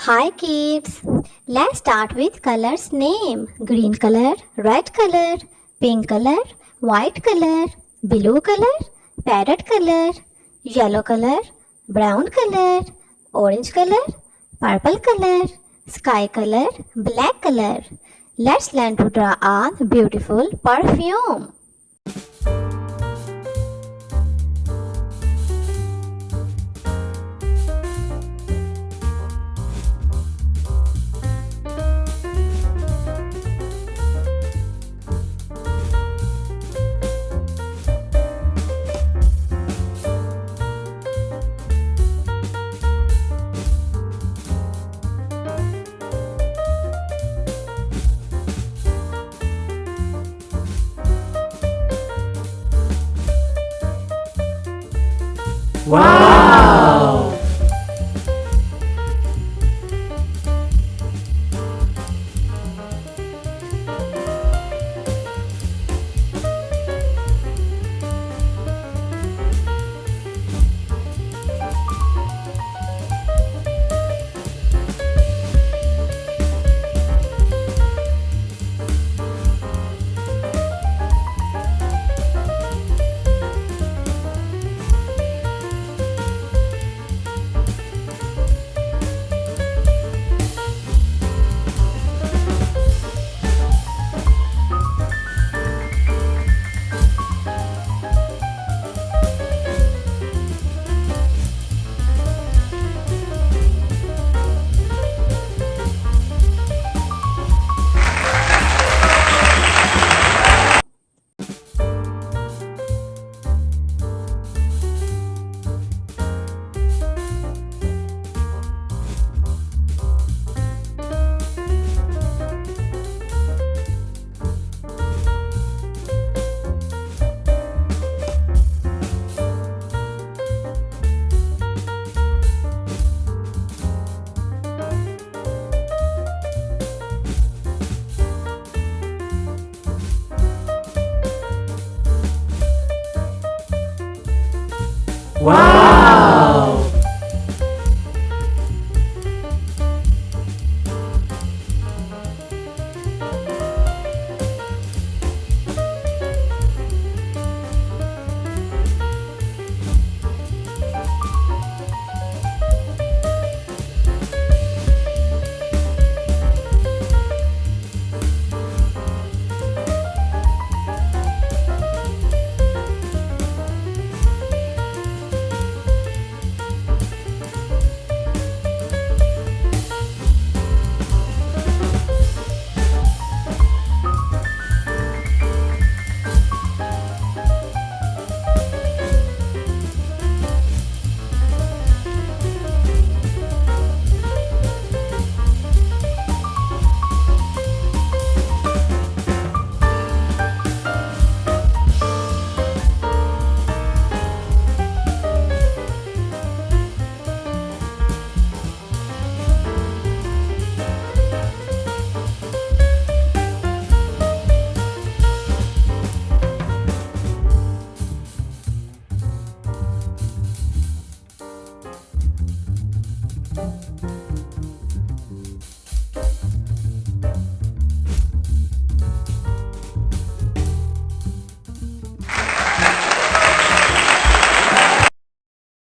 Hi kids. Let's start with colors name. Green color, red color, pink color, white color, blue color, parrot color, yellow color, brown color, orange color, purple color, sky color, black color. Let's learn to draw a beautiful perfume. Wow! Wow!